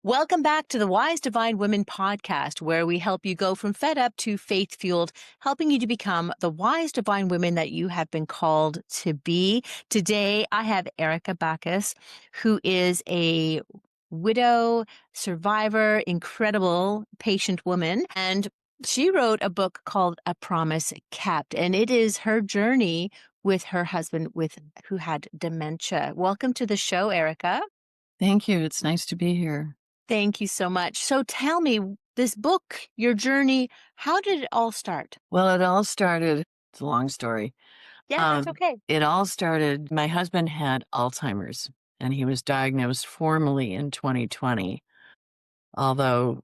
Welcome back to the Wise Divine Women podcast, where we help you go from fed up to faith fueled, helping you to become the wise divine women that you have been called to be. Today, I have Erica Baccus, who is a widow, survivor, incredible patient woman. And she wrote a book called A Promise Kept, and it is her journey with her husband who had dementia. Welcome to the show, Erica. Thank you. It's nice to be here. Thank you so much. So tell me, this book, your journey, how did it all start? Well, it all started, it's a long story. Yeah, that's okay. It all started, my husband had Alzheimer's and he was diagnosed formally in 2020, although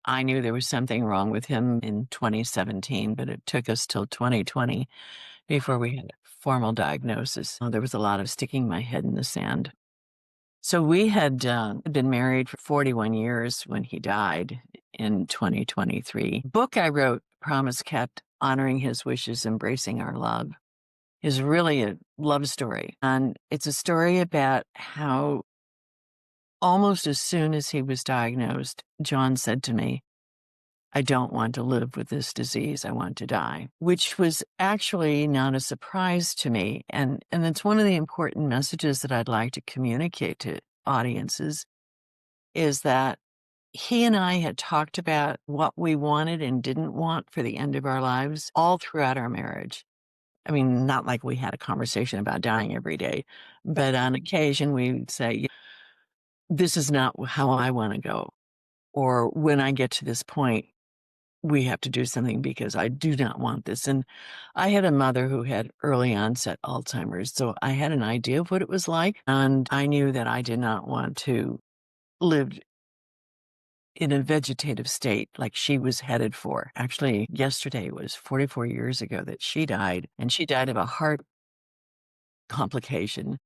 I knew there was something wrong with him in 2017, but it took us till 2020 before we had a formal diagnosis. There was a lot of sticking my head in the sand. So we had been married for 41 years when he died in 2023. The book I wrote, Promise Kept, Honoring His Wishes, Embracing Our Love, is really a love story. And it's a story about how almost as soon as he was diagnosed, John said to me, I don't want to live with this disease. I want to die, which was actually not a surprise to me. And it's one of the important messages that I'd like to communicate to audiences is that he and I had talked about what we wanted and didn't want for the end of our lives all throughout our marriage. I mean, not like we had a conversation about dying every day, but on occasion we'd say, this is not how I want to go. Or when I get to this point, we have to do something because I do not want this. And I had a mother who had early onset Alzheimer's, so I had an idea of what it was like. And I knew that I did not want to live in a vegetative state like she was headed for. Actually, yesterday was 44 years ago that she died, and she died of a heart complication,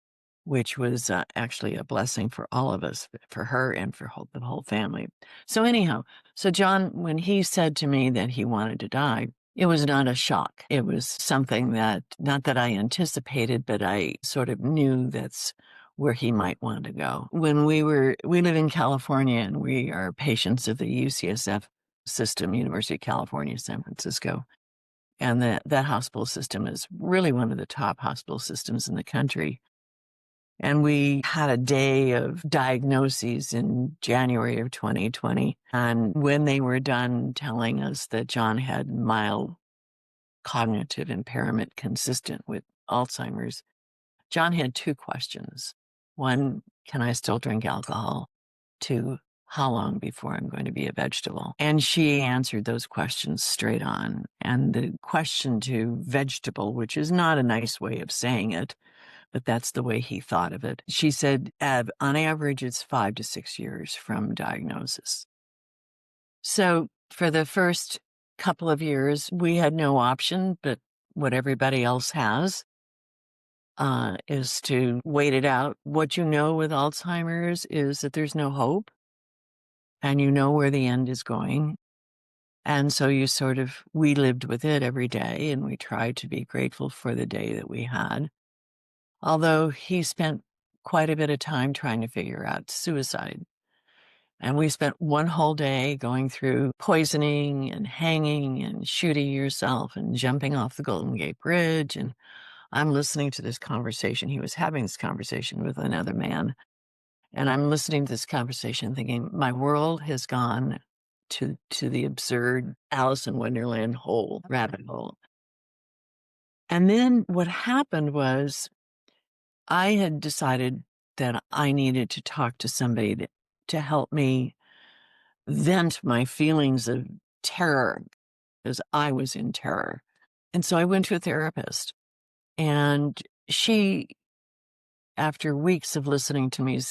which was actually a blessing for all of us, for her and for the whole family. So anyhow, so John, when he said to me that he wanted to die, it was not a shock. It was something that, not that I anticipated, but I sort of knew that's where he might want to go. When we live in California and we are patients of the UCSF system, University of California, San Francisco. And that hospital system is really one of the top hospital systems in the country. And we had a day of diagnoses in January of 2020. And when they were done telling us that John had mild cognitive impairment consistent with Alzheimer's, John had two questions. One, can I still drink alcohol? Two, how long before I'm going to be a vegetable? And she answered those questions straight on. And the question to vegetable, which is not a nice way of saying it, but that's the way he thought of it. She said, on average, it's 5 to 6 years from diagnosis. So for the first couple of years, we had no option but what everybody else has, is to wait it out. What you know with Alzheimer's is that there's no hope and you know where the end is going. And so we lived with it every day and we tried to be grateful for the day that we had. Although he spent quite a bit of time trying to figure out suicide. And we spent one whole day going through poisoning and hanging and shooting yourself and jumping off the Golden Gate Bridge. And I'm listening to this conversation. He was having this conversation with another man. And I'm listening to this conversation thinking, my world has gone to the absurd Alice in Wonderland rabbit hole. And then what happened was I had decided that I needed to talk to somebody to help me vent my feelings of terror because I was in terror. And so I went to a therapist, and she, after weeks of listening to me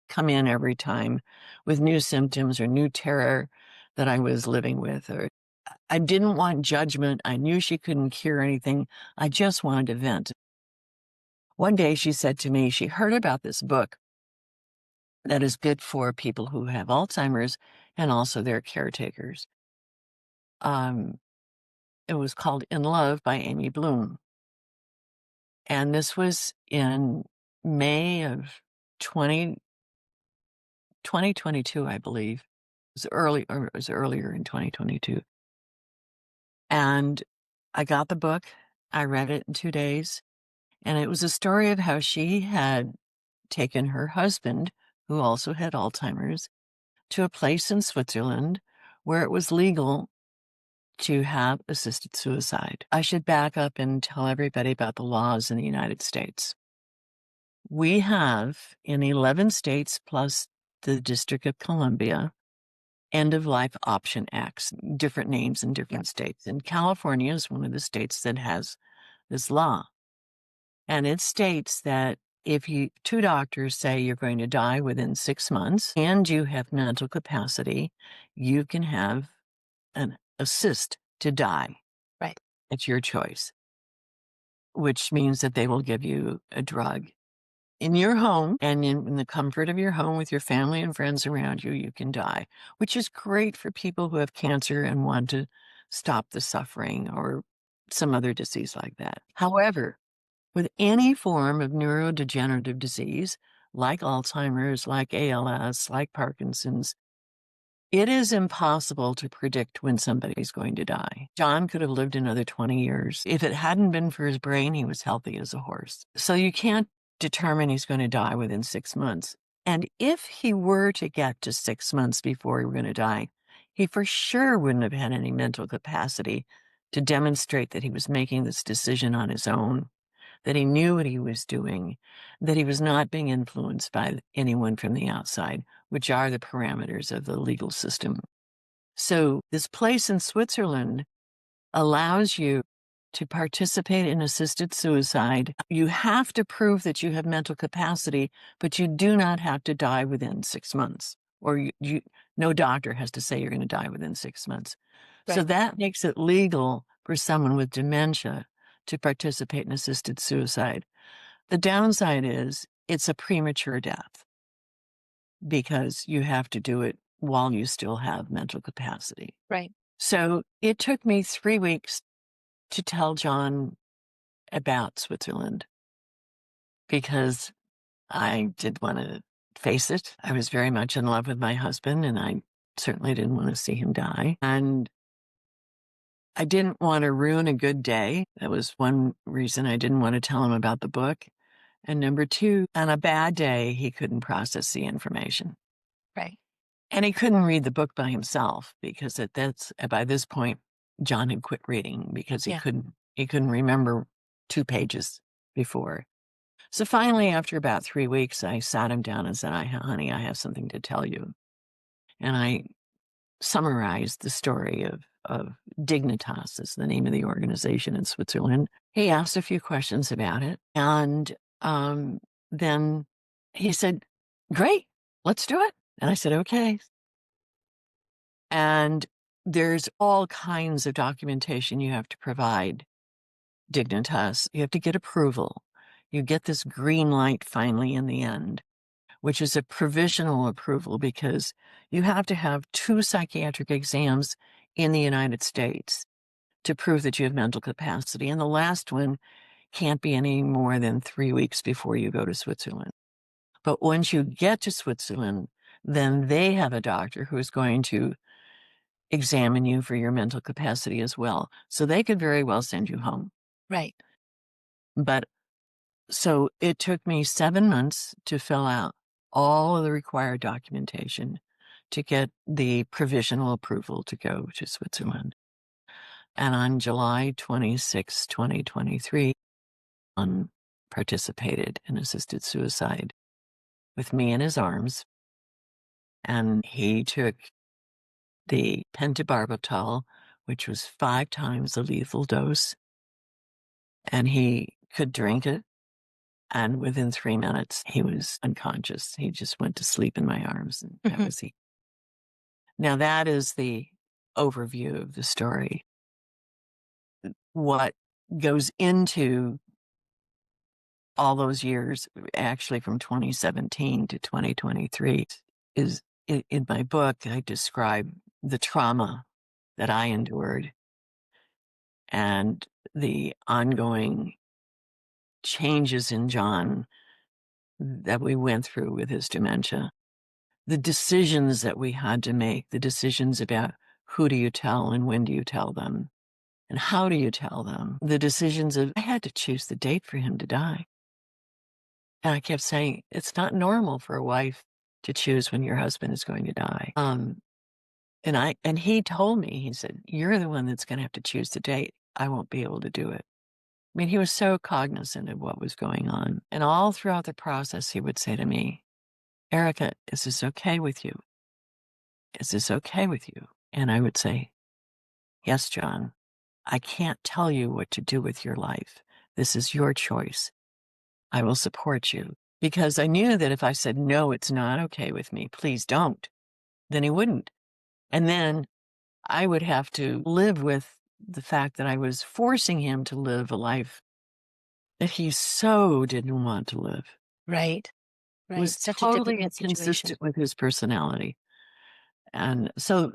come in every time with new symptoms or new terror that I was living with, or I didn't want judgment. I knew she couldn't cure anything. I just wanted to vent. One day she said to me, she heard about this book that is good for people who have Alzheimer's and also their caretakers. It was called In Love by Amy Bloom. And this was in May of 2020. 2022, I believe. It was earlier in 2022. And I got the book. I read it in 2 days, and it was a story of how she had taken her husband, who also had Alzheimer's, to a place in Switzerland where it was legal to have assisted suicide. I should back up and tell everybody about the laws in the United States. We have in 11 states plus the District of Columbia end of life option acts, different names in different states. And California is one of the states that has this law. And it states that if two doctors say you're going to die within 6 months and you have mental capacity, you can have an assist to die. Right. It's your choice, which means that they will give you a drug in your home, and in the comfort of your home with your family and friends around you, you can die, which is great for people who have cancer and want to stop the suffering or some other disease like that. However, with any form of neurodegenerative disease, like Alzheimer's, like ALS, like Parkinson's, it is impossible to predict when somebody's going to die. John could have lived another 20 years. If it hadn't been for his brain, he was healthy as a horse. So you can't determine he's going to die within 6 months. And if he were to get to 6 months before he were going to die, he for sure wouldn't have had any mental capacity to demonstrate that he was making this decision on his own, that he knew what he was doing, that he was not being influenced by anyone from the outside, which are the parameters of the legal system. So this place in Switzerland allows you to participate in assisted suicide. You have to prove that you have mental capacity, but you do not have to die within 6 months, or no doctor has to say you're going to die within 6 months. So Right. that makes it legal for someone with dementia to participate in assisted suicide. The downside is it's a premature death because you have to do it while you still have mental capacity. Right. So it took me 3 weeks to tell John about Switzerland because I did want to face it. I was very much in love with my husband, and I certainly didn't want to see him die. And I didn't want to ruin a good day. That was one reason I didn't want to tell him about the book. And number two, on a bad day, he couldn't process the information. Right. And he couldn't read the book by himself because by this point, John had quit reading because Yeah. he couldn't remember 2 pages before. So finally, after about 3 weeks, I sat him down and said, honey, I have something to tell you. And I summarized the story of Dignitas is the name of the organization in Switzerland. He asked a few questions about it. And then he said, great, let's do it. And I said, okay. And there's all kinds of documentation you have to provide Dignitas. You have to get approval. You get this green light finally in the end, which is a provisional approval because you have to have 2 psychiatric exams in the United States to prove that you have mental capacity. And the last one can't be any more than 3 weeks before you go to Switzerland. But once you get to Switzerland, then they have a doctor who is going to examine you for your mental capacity as well. So they could very well send you home. Right. But so it took me 7 months to fill out all of the required documentation to get the provisional approval to go to Switzerland. And on July 26, 2023, participated in assisted suicide with me in his arms. And he took the pentobarbital, which was 5 times the lethal dose, and he could drink it. And within 3 minutes, he was unconscious. He just went to sleep in my arms, and that Mhm. was he. Now, that is the overview of the story. What goes into all those years, actually from 2017 to 2023, is in my book, I describe the trauma that I endured and the ongoing changes in John that we went through with his dementia. the decisions that we had to make, the decisions about who do you tell and when do you tell them and how do you tell them, the decisions of I had to choose the date for him to die. And I kept saying, it's not normal for a wife to choose when your husband is going to die. And he told me, he said, you're the one that's going to have to choose the date. I won't be able to do it. I mean, he was so cognizant of what was going on. And all throughout the process, he would say to me, Erica, is this okay with you? Is this okay with you? And I would say, yes, John, I can't tell you what to do with your life. This is your choice. I will support you. Because I knew that if I said, no, it's not okay with me, please don't, then he wouldn't. And then I would have to live with the fact that I was forcing him to live a life that he so didn't want to live. Right. Right. Was Such a totally difficult situation. inconsistent with his personality. And so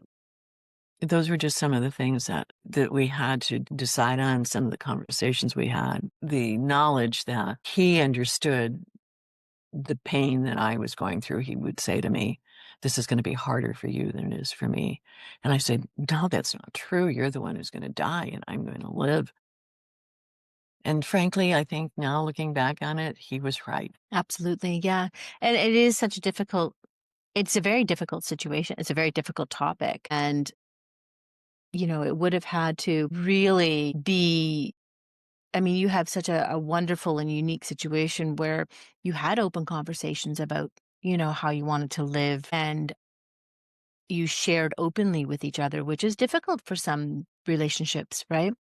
those were just some of the things that we had to decide on, some of the conversations we had, the knowledge that he understood the pain that I was going through. He would say to me, this is going to be harder for you than it is for me. And I said, no, that's not true. You're the one who's going to die and I'm going to live. And frankly, I think now looking back on it, he was right. Absolutely. Yeah. And it is such a difficult, it's a very difficult situation. It's a very difficult topic. And, it would have had to really be, I mean, you have such a wonderful and unique situation where you had open conversations about, how you wanted to live and you shared openly with each other, which is difficult for some relationships, right?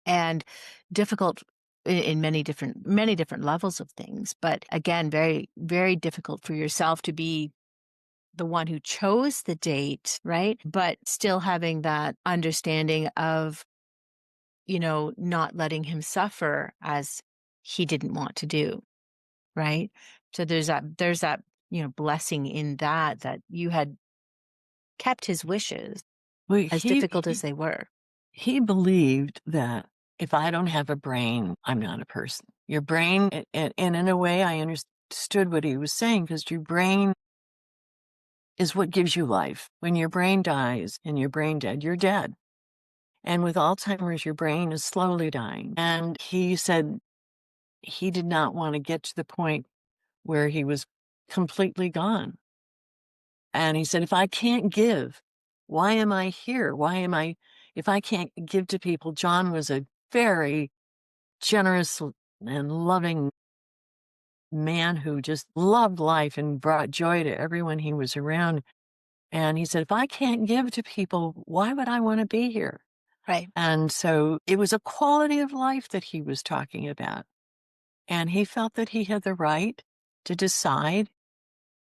And difficult in many different levels of things. But again, very, very difficult for yourself to be the one who chose the date, right? But still having that understanding of, not letting him suffer as he didn't want to do, right? So there's that, blessing in that you had kept his wishes Well, as difficult as they were. he believed that if I don't have a brain, I'm not a person. Your brain, and in a way, I understood what he was saying because your brain is what gives you life. When your brain dies and your brain dead, you're dead. And with Alzheimer's, your brain is slowly dying. And he said he did not want to get to the point where he was completely gone. And he said, if I can't give, why am I here? If I can't give to people? John was a very generous and loving man who just loved life and brought joy to everyone he was around. And he said, if I can't give to people, why would I want to be here? Right. And so it was a quality of life that he was talking about. And he felt that he had the right to decide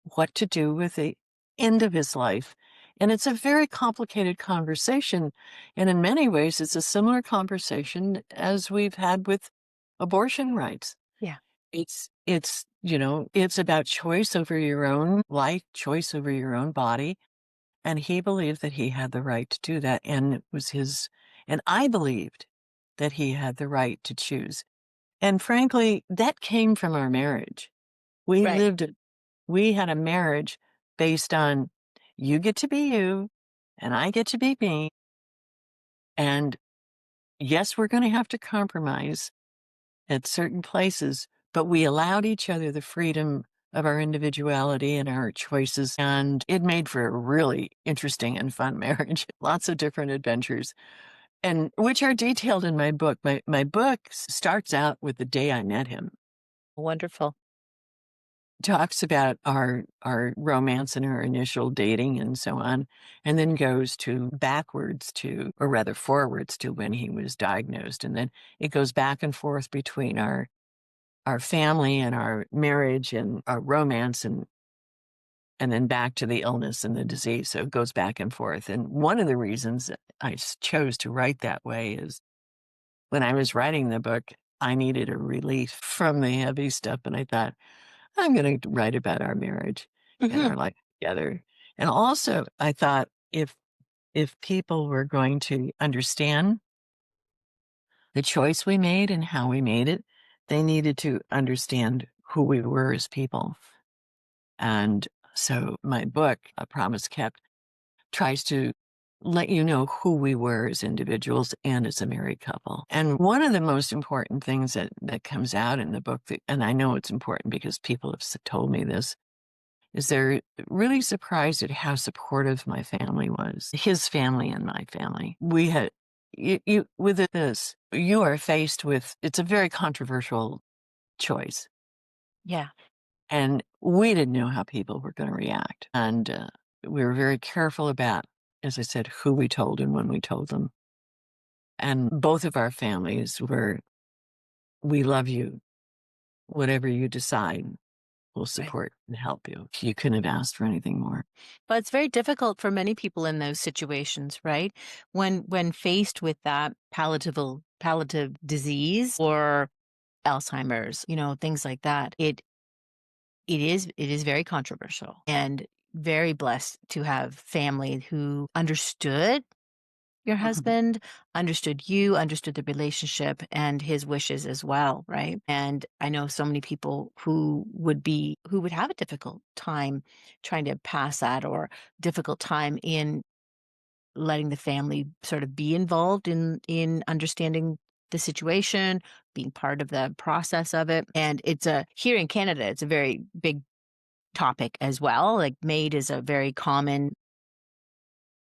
what to do with the end of his life. And it's a very complicated conversation. And in many ways, it's a similar conversation as we've had with abortion rights. Yeah. It's about choice over your own life, choice over your own body. And he believed that he had the right to do that. And it was and I believed that he had the right to choose. And frankly, that came from our marriage. We Right. lived we had a marriage based on you get to be you and I get to be me. And yes, we're going to have to compromise at certain places, but we allowed each other the freedom of our individuality and our choices. And it made for a really interesting and fun marriage. Lots of different adventures, and which are detailed in my book. My book starts out with the day I met him. Wonderful. Talks about our romance and our initial dating and so on, and then goes to backwards to, or rather forwards to when he was diagnosed. And then it goes back and forth between our family and our marriage and our romance and then back to the illness and the disease. So it goes back and forth. And one of the reasons that I chose to write that way is when I was writing the book, I needed a relief from the heavy stuff. And I thought, I'm going to write about our marriage and Hmm. our life together. And also, I thought if people were going to understand the choice we made and how we made it, they needed to understand who we were as people. And So my book, A Promise Kept, tries to let you know who we were as individuals and as a married couple. And one of the most important things that comes out in the book, and I know it's important because people have told me this, is they're really surprised at how supportive my family was, his family and my family. We had, with this, you are faced with, it's a very controversial choice. Yeah. And we didn't know how people were going to react. And we were very careful about, as I said, who we told and when we told them. And both of our families were, we love you. Whatever you decide, we'll Right. support and help you. You couldn't have asked for anything more. But it's very difficult for many people in those situations, right? When faced with that palliative disease or Alzheimer's, things like that, it is very controversial and very blessed to have family who understood your Mhm. husband, understood you, understood the relationship and his wishes as well, right? And I know so many people who would have a difficult time trying to pass that, or difficult time in letting the family sort of be involved in understanding the situation, being part of the process of it. And here in Canada, it's a very big topic as well. Like, MAID is a very common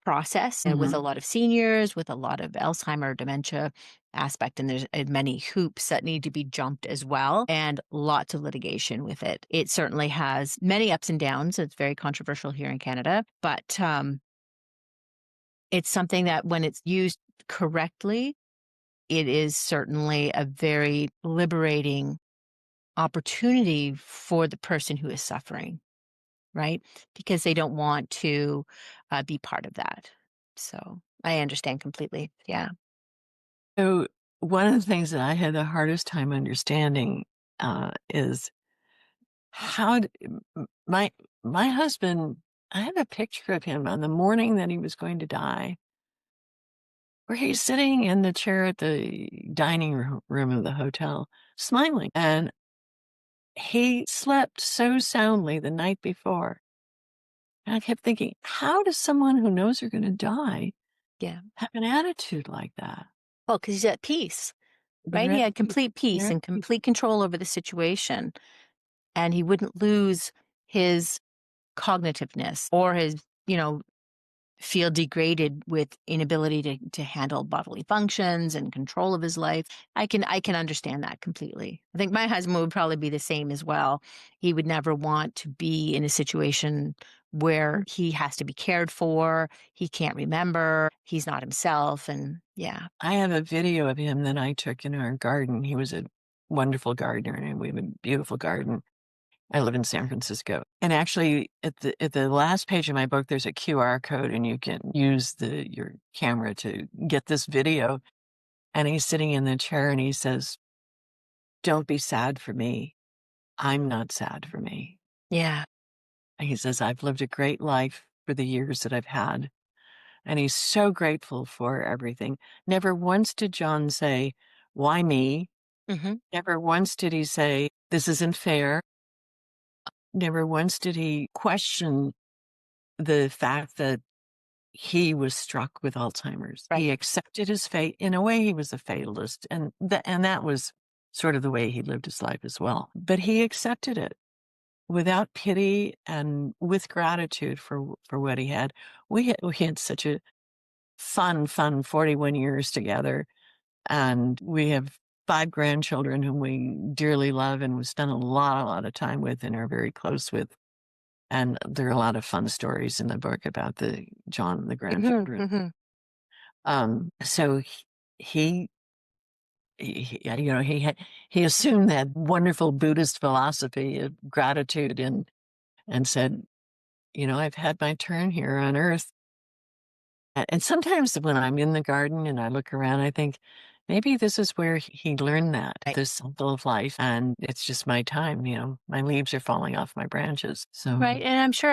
process, and with a Mhm. lot of seniors, with a lot of Alzheimer, dementia aspect, and there's many hoops that need to be jumped as well, and lots of litigation with it. It certainly has many ups and downs. It's very controversial here in Canada, but it's something that when it's used correctly, it is certainly a very liberating opportunity for the person who is suffering, right? Because they don't want to be part of that. So I understand completely. Yeah. So one of the things that I had the hardest time understanding is how my my husband. I have a picture of him on the morning that he was going to die, where he's sitting in the chair at the dining room of the hotel, smiling, and he slept so soundly the night before. And I kept thinking, how does someone who knows they're going to die Yeah. have an attitude like that? Well, because he's at peace, right? They're He at had peace. complete They're peace at and peace. complete control over the situation, and he wouldn't lose his cognitiveness or his, feel degraded with inability to handle bodily functions and control of his life. I can understand that completely. I think my husband would probably be the same as well. He would never want to be in a situation where he has to be cared for, he can't remember, he's not himself, and yeah. I have a video of him that I took in our garden. He was a wonderful gardener, and we have a beautiful garden. I live in San Francisco. And actually, at the last page of my book, there's a QR code, and you can use your camera to get this video. And he's sitting in the chair, and he says, "Don't be sad for me. I'm not sad for me." Yeah. And he says, "I've lived a great life for the years that I've had." And he's so grateful for everything. Never once did John say, "Why me?" Mhm. Never once did he say, "This isn't fair." Never once did he question the fact that he was struck with Alzheimer's. Right. He accepted his fate. In a way, he was a fatalist, and that was sort of the way he lived his life as well. But he accepted it without pity and with gratitude for what he had. We had such a fun 41 years together, and we have 5 grandchildren whom we dearly love and we spend a lot of time with and are very close with. And there are a lot of fun stories in the book about the John and the Mhm, grandchildren. mhm. So he assumed that wonderful Buddhist philosophy of gratitude and said, "I've had my turn here on earth." And sometimes when I'm in the garden and I look around, I think, maybe this is where he learned that, Right. this cycle of life, and it's just my time, my leaves are falling off my branches. So Right, and I'm sure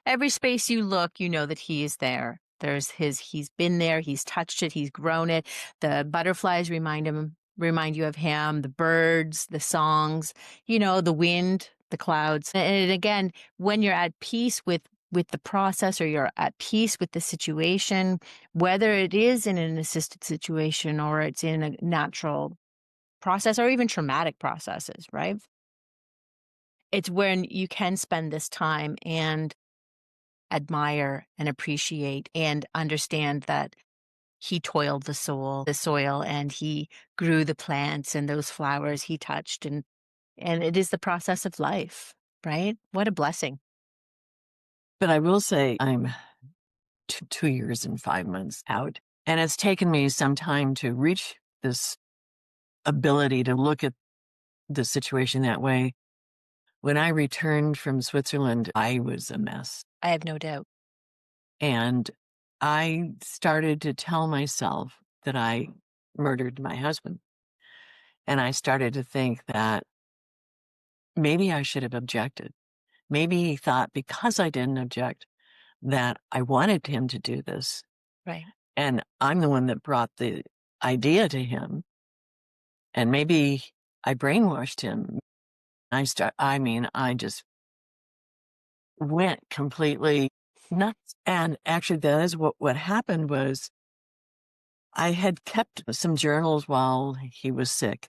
every space you look, you know that he is there. He's been there, he's touched it, he's grown it. The butterflies remind you of him, the birds, the songs, the wind. the clouds. And again, when you're at peace with the process, or you're at peace with the situation, whether it is in an assisted situation or it's in a natural process or even traumatic processes, right? It's when you can spend this time and admire and appreciate and understand that he toiled the soil, and he grew the plants and those flowers he touched, and it is the process of life, right? What a blessing. But I will say I'm 2 years and 5 months out, and it's taken me some time to reach this ability to look at the situation that way. When I returned from Switzerland, I was a mess. I have no doubt. And I started to tell myself that I murdered my husband. And I started to think that maybe I should have objected. Maybe he thought because I didn't object that I wanted him to do this. Right. And I'm the one that brought the idea to him. And maybe I brainwashed him. I just went completely nuts. And actually, that is what happened was I had kept some journals while he was sick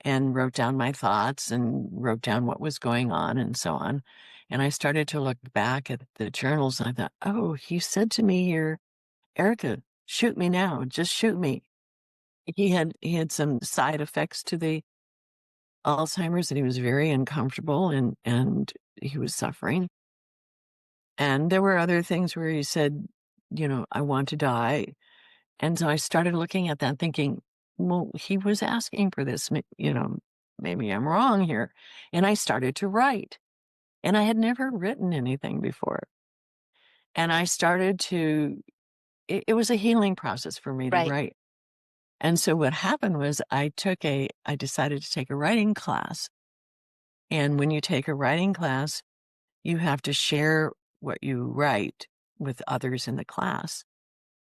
and wrote down my thoughts and wrote down what was going on and so on. And I started to look back at the journals and I thought, oh, he said to me here, Erica, shoot me now, just shoot me. He had some side effects to the Alzheimer's and he was very uncomfortable and he was suffering. And there were other things where he said, I want to die. And so I started looking at that thinking, well, he was asking for this, maybe I'm wrong here. And I started to write. And I had never written anything before. And I started to, it was a healing process for me to Right. write. And so what happened was I decided to take a writing class. And when you take a writing class, you have to share what you write with others in the class.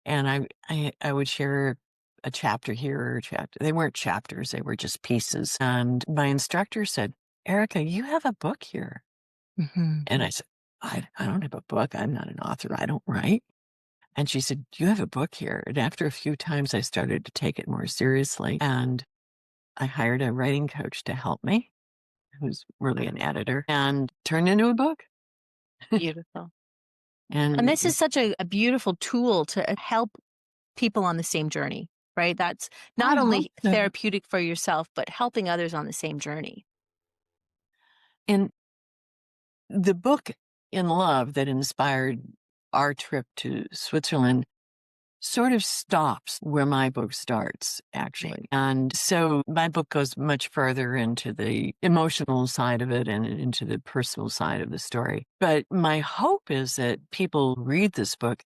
And I would share a chapter here or a chapter. They weren't chapters, they were just pieces. And my instructor said, Erica, you have a book here. Hmm. And I said, I don't have a book. I'm not an author. I don't write. And she said, you have a book here. And after a few times, I started to take it more seriously. And I hired a writing coach to help me, who's really an editor, and turned into a book. Beautiful. And And this is such a beautiful tool to help people on the same journey, right? That's not I hope only so. therapeutic for yourself, but helping others on the same journey. And the book in love that inspired our trip to Switzerland sort of stops where my book starts, Right. actually. And so my book goes much further into the emotional side of it and into the personal side of the story. But my hope is that people read this book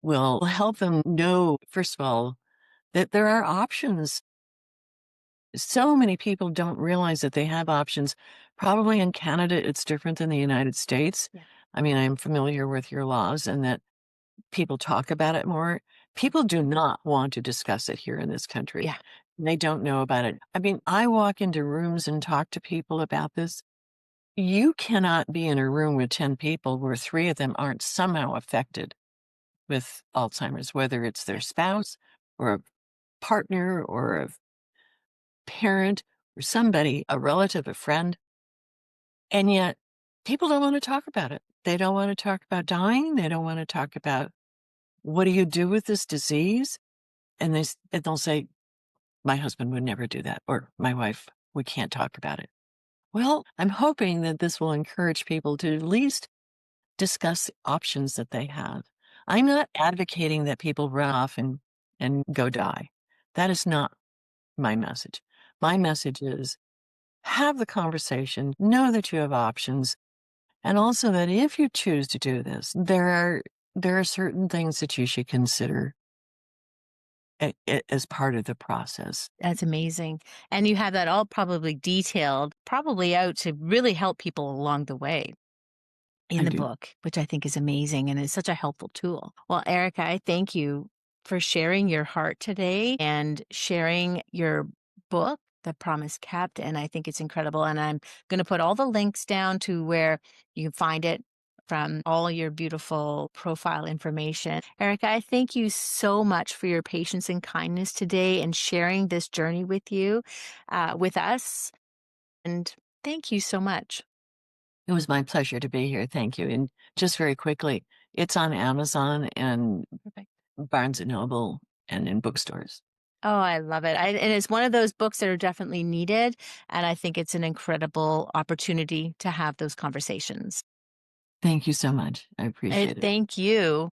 will help them know, first of all, that there are options. So many people don't realize that they have options. Probably in Canada, it's different than the United States. Yeah. I mean, I'm familiar with your laws and that people talk about it more. People do not want to discuss it here in this country. Yeah. They don't know about it. I mean, I walk into rooms and talk to people about this. You cannot be in a room with 10 people where 3 of them aren't somehow affected with Alzheimer's, whether it's their Yeah. spouse or a partner or a parent or somebody, a relative, a friend. And yet people don't want to talk about it. They don't want to talk about dying. They don't want to talk about what do you do with this disease? And they'll say, my husband would never do that, or my wife, we can't talk about it. Well, I'm hoping that this will encourage people to at least discuss the options that they have. I'm not advocating that people run off and go die. That is not my message. My message is have the conversation, know that you have options, and also that if you choose to do this, there are certain things that you should consider as part of the process. That's amazing. And you have that all probably detailed, probably out to really help people along the way in I the do. book, which I think is amazing and is such a helpful tool. Well, Erica, I thank you for sharing your heart today and sharing your book the promise kept, and I think it's incredible, and I'm gonna put all the links down to where you can find it from all your beautiful profile information. Erica, I thank you so much for your patience and kindness today and sharing this journey with you, with us, and thank you so much. It was my pleasure to be here. Thank you. And just very quickly, it's on Amazon and Perfect. Barnes and Noble and in bookstores. Oh, I love it. And it's one of those books that are definitely needed, and I think it's an incredible opportunity to have those conversations. Thank you so much. I appreciate it. Thank you.